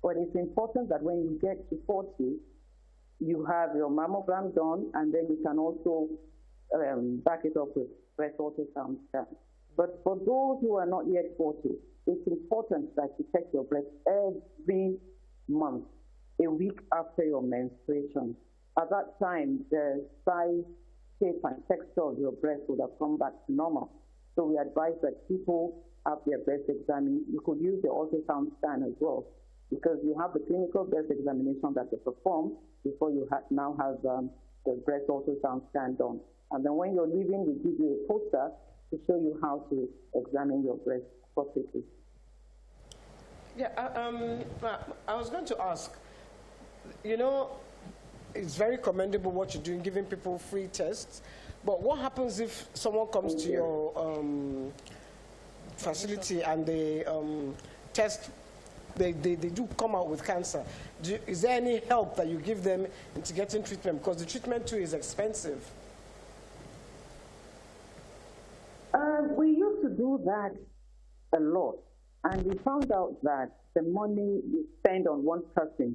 But it's important that when you get to 40, you have your mammogram done, and then you can also back it up with breast ultrasound scan. But for those who are not yet 40, it's important that you check your breast every month, a week after your menstruation. At that time, the size, shape, and texture of your breast would have come back to normal. So we advise that people have their breast examined. You could use the ultrasound scan as well, because you have the clinical breast examination that they perform before you now have the breast ultrasound scan done. And then when you're leaving, we give you a poster to show you how to examine your breast properly. Yeah, I was going to ask, you know, it's very commendable what you're doing, giving people free tests. But what happens if someone comes to your facility and they test, they do come out with cancer? Is there any help that you give them into getting treatment? Because the treatment too is expensive. We used to do that a lot, and we found out that the money you spend on one person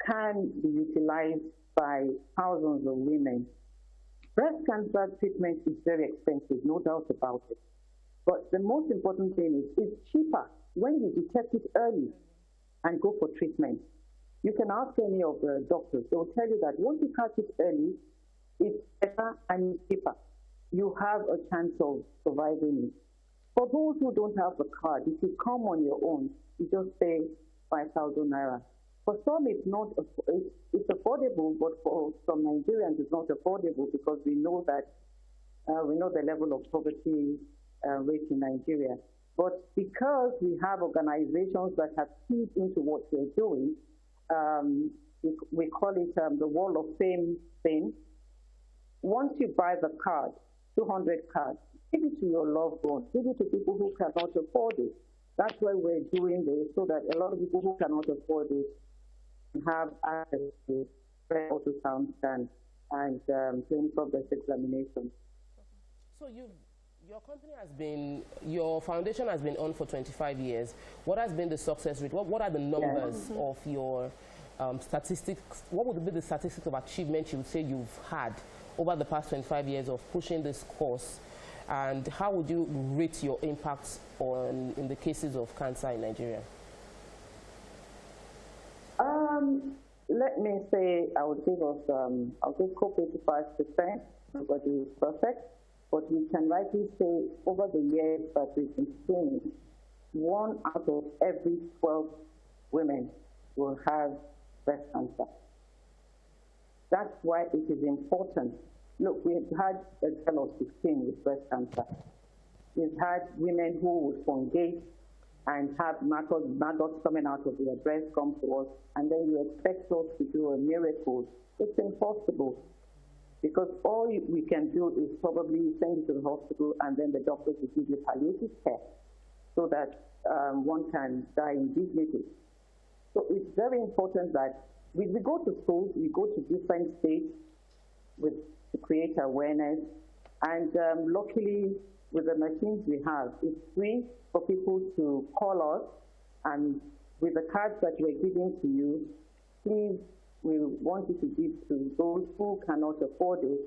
can be utilized by thousands of women. Breast cancer treatment is very expensive, no doubt about it. But the most important thing is it's cheaper when you detect it early and go for treatment. You can ask any of the doctors. They will tell you that once you catch it early, it's better and cheaper. You have a chance of surviving it. For those who don't have the card, if you come on your own, you just pay 5,000 naira. For some, it's not. It's affordable, but for some Nigerians, it's not affordable because we know that we know the level of poverty rate in Nigeria. But because we have organizations that have keyed into what we're doing, we call it the Wall of Fame thing. Once you buy the card, 200 cards, give it to your loved ones, give it to people who cannot afford it. That's why we're doing this, so that a lot of people who cannot afford it have access to breast ultrasound scan and clinical breast examination. So your company has been, your foundation has been on for 25 years. What has been the success rate? What are the numbers of your statistics? What would be the statistics of achievement you would say you've had over the past 25 years of pushing this course? And how would you rate your impact in the cases of cancer in Nigeria? Let me say I would give us, I'll give COPE 85%, nobody is perfect, but we can rightly say over the years that we've been seeing, 1 out of every 12 women will have breast cancer. That's why it is important. Look, we've had a girl of 16 with breast cancer. We've had women who would fungate and have maggots coming out of their breast come to us, and then you expect us to do a miracle. It's impossible, because all we can do is probably send you to the hospital, and then the doctors will give you palliative care so that one can die in dignity. So it's very important that we go to schools, we go to different states to create awareness, and luckily with the machines we have, it's free for people to call us, and with the cards that we're giving to you, please, we want you to give to those who cannot afford it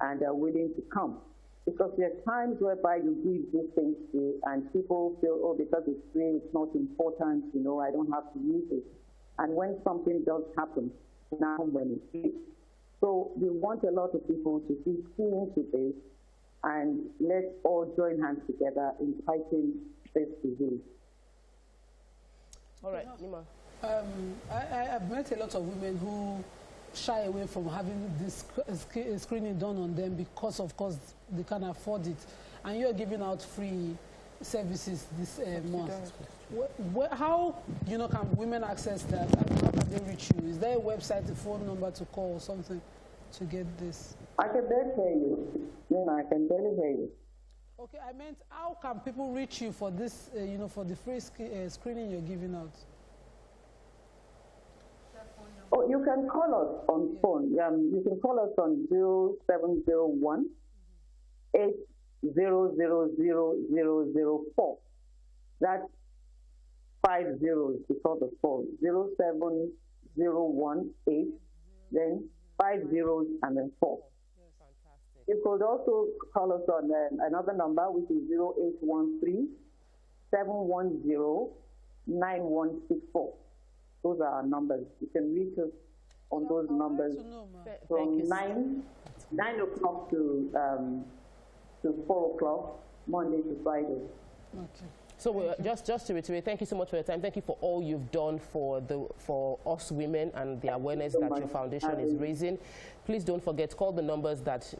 and are willing to come. Because there are times whereby you give these things to, and people feel, oh, because it's free, it's not important, you know, I don't have to use it. And when something does happen, now when it's free. So we want a lot of people to be key into this, and let's all join hands together in fighting this disease. All right, Nima. I've met a lot of women who shy away from having this screening done on them because, of course, they can't afford it. And you're giving out free services this month. How, you know, can women access that, and how can they reach you? Is there a website, a phone number to call or something to get this? I can barely hear you. No, I can barely hear you. Okay, I meant, how can people reach you for this, you know, for the free screening you're giving out? Oh, you can call us on phone. You can call us on 0701 8000004. That's 5 zeros before the phone. 07018, then 5 zeros and then 4. You could also call us on another number, which is 0813 710 9164. Those are our numbers. You can reach us on those numbers from 9 o'clock to 4 o'clock, Monday to Friday. Okay. So just to reiterate, thank you so much for your time. Thank you for all you've done for us women and the awareness that your foundation is raising. Please don't forget, call the numbers that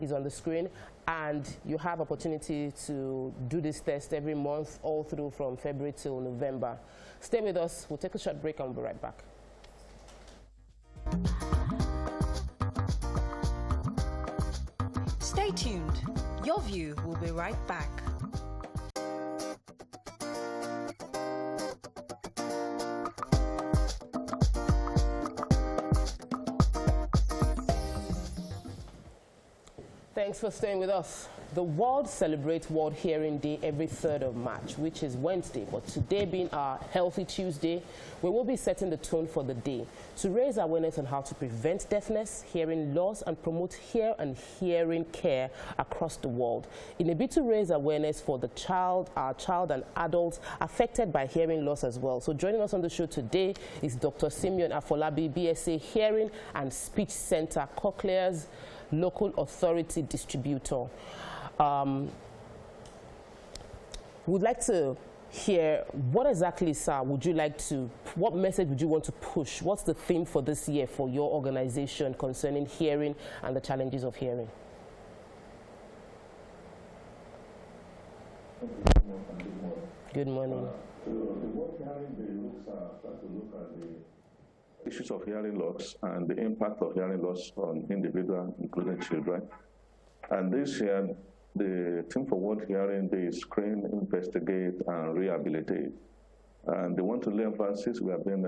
is on the screen, and you have opportunity to do this test every month, all through from February till November. Stay with us. We'll take a short break and we'll be right back. Stay tuned. Your View will be right back. Thanks for staying with us. The world celebrates World Hearing Day every 3rd of March, which is Wednesday. But today being our Healthy Tuesday, we will be setting the tone for the day to raise awareness on how to prevent deafness, hearing loss, and promote hear and hearing care across the world. In a bid to raise awareness for our child and adults affected by hearing loss as well. So joining us on the show today is Dr. Simeon Afolabi, BSA Hearing and Speech Center, Cochlear's local authority distributor. Would like to hear what exactly, sir, what message would you want to push? What's the theme for this year for your organization concerning hearing and the challenges of hearing? Good morning. The World Hearing Day tries to look at the issues of hearing loss and the impact of hearing loss on individuals, including children. And this year, the theme for World Hearing Day is screen, investigate, and rehabilitate. And they want to lay emphasis, we have been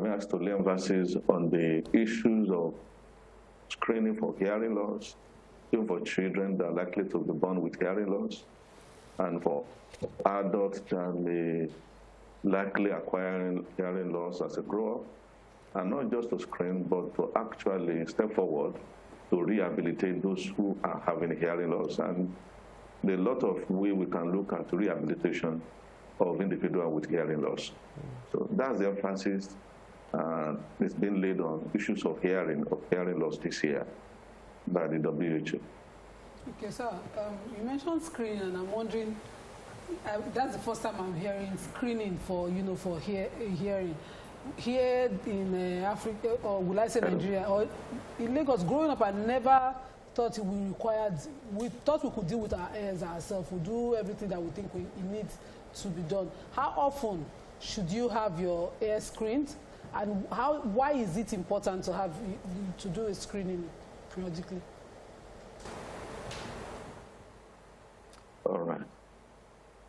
asked to lay emphasis on the issues of screening for hearing loss, even for children that are likely to be born with hearing loss, and for adults that may likely acquiring hearing loss as a grower, and not just to screen, but to actually step forward to rehabilitate those who are having hearing loss. And there are a lot of ways we can look at rehabilitation of individuals with hearing loss. So that's the emphasis it's been laid on issues of hearing loss this year by the WHO. Okay, sir, you mentioned screening, and I'm wondering, that's the first time I'm hearing screening for, you know, for hearing. Here in Africa, or will I say Nigeria, or in Lagos, growing up, I never thought we thought we could deal with our ears ourselves. We do everything that we think it needs to be done. How often should you have your ear screened? And why is it important to do a screening periodically? All right.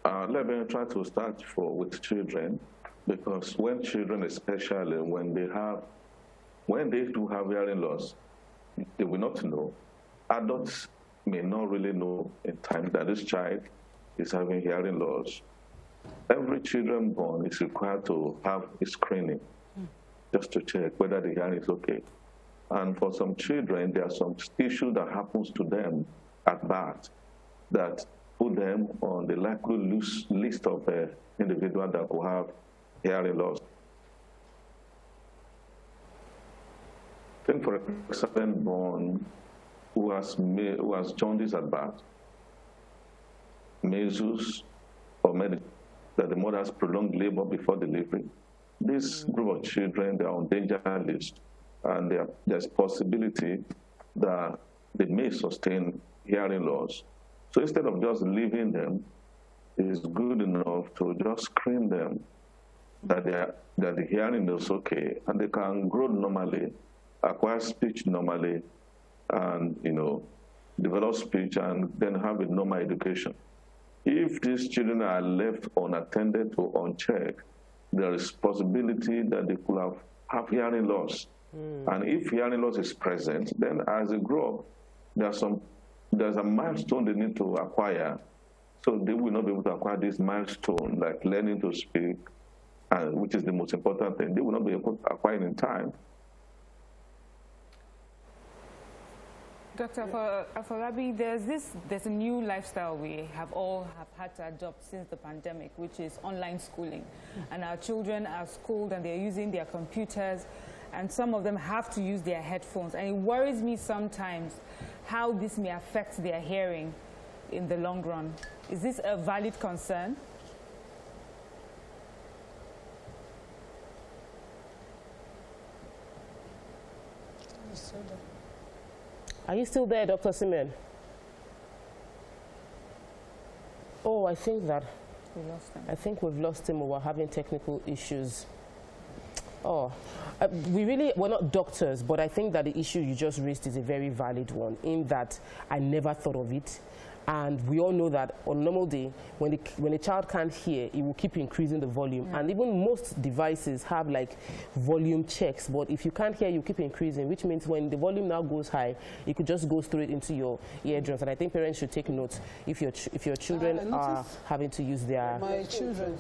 Let me try to start with children, because when children, especially when they do have hearing loss, they will not know. Adults may not really know in time that this child is having hearing loss. Every children born is required to have a screening just to check whether the hearing is okay. And for some children, there are some issues that happens to them at birth that put them on the likely list of individuals that will have hearing loss. Think for a person born who has jaundice at birth, measles, or that the mother has prolonged labor before delivery. This group of children, they are on danger list, and there's possibility that they may sustain hearing loss. So instead of just leaving them, it's good enough to just screen them that the hearing is okay, and they can grow normally, acquire speech normally, and develop speech, and then have a normal education. If these children are left unattended or unchecked, there is possibility that they could have hearing loss. And if hearing loss is present, then as they grow up, there's a milestone they need to acquire. So they will not be able to acquire this milestone, like learning to speak, which is the most important thing. They will not be able to acquire it in time. Dr. Afolabi, there's a new lifestyle we have had to adopt since the pandemic, which is online schooling. And our children are schooled and they're using their computers, and some of them have to use their headphones. And it worries me sometimes how this may affect their hearing in the long run. Is this a valid concern? Are you still there, Dr. Simeon? Oh, I think that We lost him. I think we've lost him, or we're having technical issues. Oh, we're not doctors, but I think that the issue you just raised is a very valid one, in that I never thought of it. And we all know that on a normal day, when a child can't hear, it will keep increasing the volume. And even most devices have like volume checks. But if you can't hear, you keep increasing, which means when the volume now goes high, it could just go straight into your eardrums. And I think parents should take note if your children are having to use their... My children,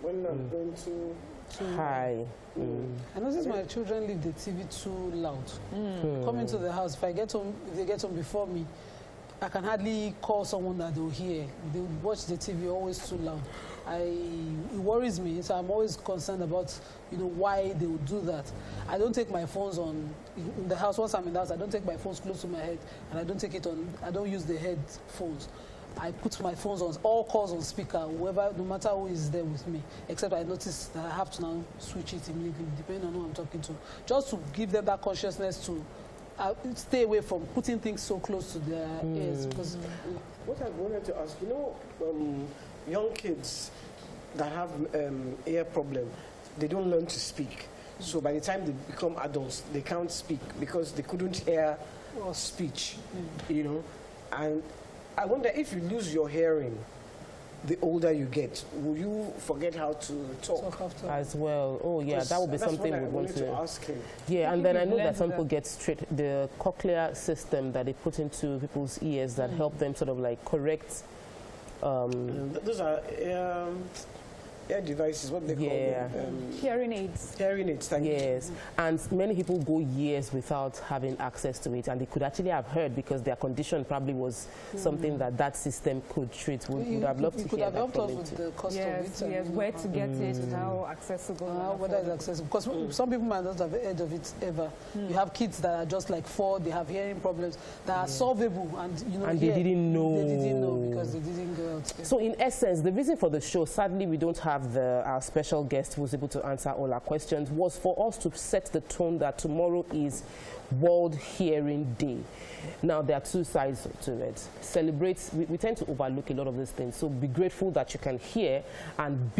when I'm going to high. I notice my children leave the TV too loud. Coming to the house, if they get home before me, I can hardly call someone that they'll hear. They watch the TV always too loud. It worries me, so I'm always concerned about, why they would do that. I don't take my phones in the house. Once I'm in the house, I don't take my phones close to my head, and I don't take it on. I don't use the headphones. I put my phones on all calls on speaker, no matter who is there with me. Except I notice that I have to now switch it immediately, depending on who I'm talking to, just to give them that consciousness to stay away from putting things so close to their ears. Because what I wanted to ask, young kids that have ear problem, they don't learn to speak. So by the time they become adults, they can't speak because they couldn't hear speech, And I wonder, if you lose your hearing, the older you get, will you forget how to talk as well? Oh yeah, that would be something we want to ask him. Yeah, and then I know that some people get the cochlear system that they put into people's ears that help them sort of like correct. Those are Ear devices, what they call them? Hearing aids. Hearing aids, thank you. Yes, and many people go years without having access to it, and they could actually have heard because their condition probably was something that system could treat. Would have loved to hear that from with the cost yes, of it. Yes, where to get it, how accessible. Whether it's accessible. Because some people might not have heard of it ever. You have kids that are just like 4, they have hearing problems that are solvable, and you know, and they didn't know. They didn't know because they didn't go out. So in essence, the reason for the show, sadly we don't have our special guest who's able to answer all our questions, was for us to set the tone that tomorrow is World Hearing Day. Now, there are two sides to it. Celebrate, we tend to overlook a lot of these things, so be grateful that you can hear and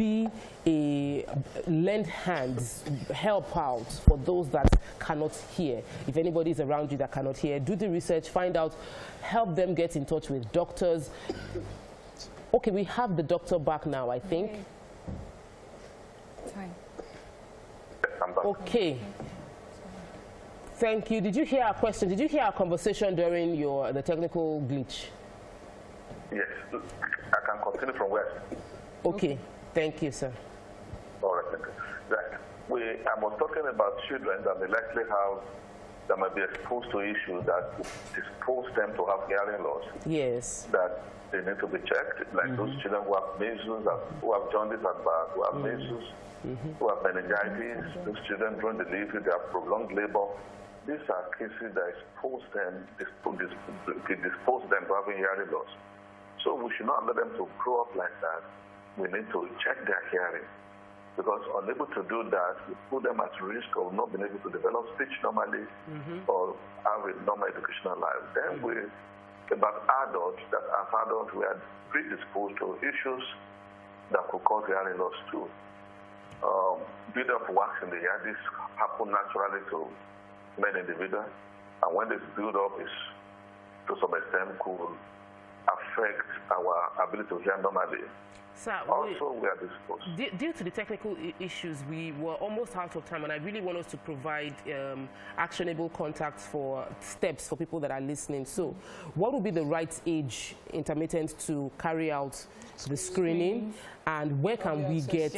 lend hands, help out for those that cannot hear. If anybody is around you that cannot hear, do the research, find out, help them get in touch with doctors. Okay, we have the doctor back now, I think. Time. Okay. Thank you. Did you hear our question? Did you hear our conversation during the technical glitch? Yes. I can continue from where? Okay. Thank you, sir. All right. Thank you. Right. I was talking about children that may likely that might be exposed to issues that expose them to have hearing loss. Yes. That they need to be checked, like those children who have measles, who have jaundice at birth, who have measles, who have meningitis, those children during delivery, they have prolonged labor. These are cases that dispose them to having hearing loss. So we should not let them to grow up like that. We need to check their hearing, because unable to do that, we put them at risk of not being able to develop speech normally or have a normal educational life. Then about adults, that as adults we are predisposed to issues that could cause hearing loss too. Build up wax in the ear, this happens naturally to many individuals, and when this build up is to some extent could affect our ability to hear normally. Sir, also, we are disposed. Due to the technical issues, we were almost out of time, and I really want us to provide actionable contacts for steps for people that are listening. So, what would be the right age intermittent to carry out the screening, and where can we get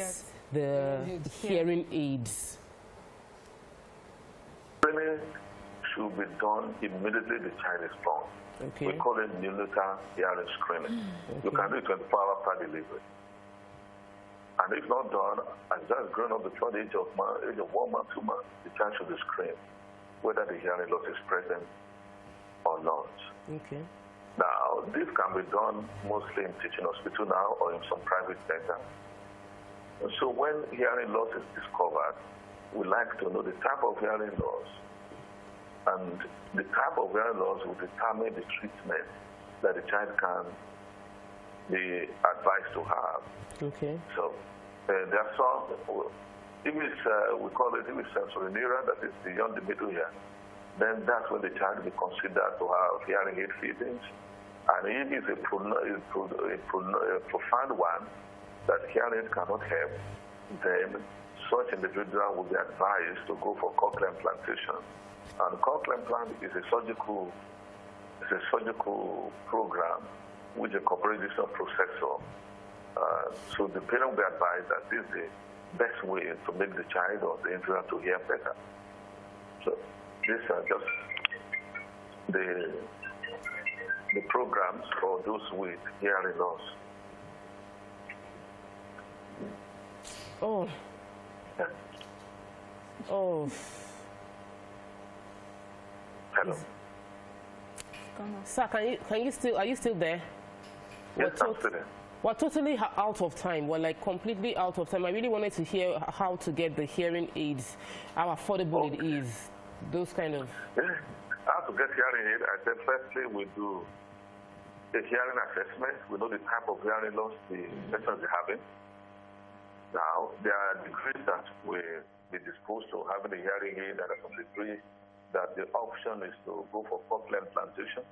the hearing aids? Screening should be done immediately the child is born. Okay. We call it neonatal hearing screening. You can do it 24 hours after delivery. And if not done, and just grown up before the age of 1 month, 2 months, the child should be screened, whether the hearing loss is present or not. Okay. Now, this can be done mostly in teaching hospital now or in some private center. And so when hearing loss is discovered, we like to know the type of hearing loss, and the type of hearing loss will determine the treatment that the child can be advised to have. Okay. So there are some, if it's, we call it, if it's sensory neural, that is beyond the middle ear, then that's when the child will be considered to have hearing aid feedings. And if it's a profound one that hearing aid cannot help, then such individual will be advised to go for cochlear implantation. And cochlear implant is a surgical program which incorporates this processor. So the parent will be advised that this is the best way to make the child or the individual to hear better. So these are just the programs for those with hearing loss. Oh. Yeah. Oh. Hello. Sir, are you still there? Yes, I'm still there. We're totally out of time. We're like completely out of time. I really wanted to hear how to get the hearing aids, how affordable it is, those kind of. Yeah. How to get hearing aid? I said firstly we do a hearing assessment. We know the type of hearing loss the person is having. Now there are degrees that we be disposed to having a hearing aid, and at some degree that the option is to go for cochlear implantation.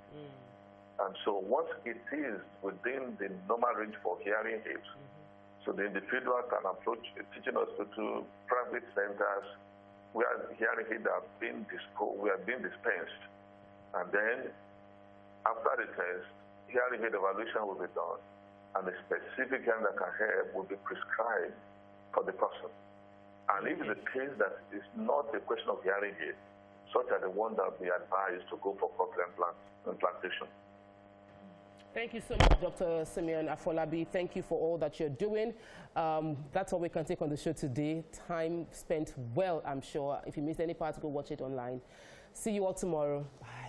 And so once it is within the normal range for hearing aids, so the individual can approach a teaching hospital, private centers, where hearing aids are being dispensed. And then after the test, hearing aid evaluation will be done. and the specific hearing that can help will be prescribed for the person. And if it's a case that is not a question of hearing aid, such as the one that we advise to go for cochlear implantation. Thank you so much, Dr. Simeon Afolabi. Thank you for all that you're doing. That's all we can take on the show today. Time spent well, I'm sure. If you missed any part, go watch it online. See you all tomorrow. Bye.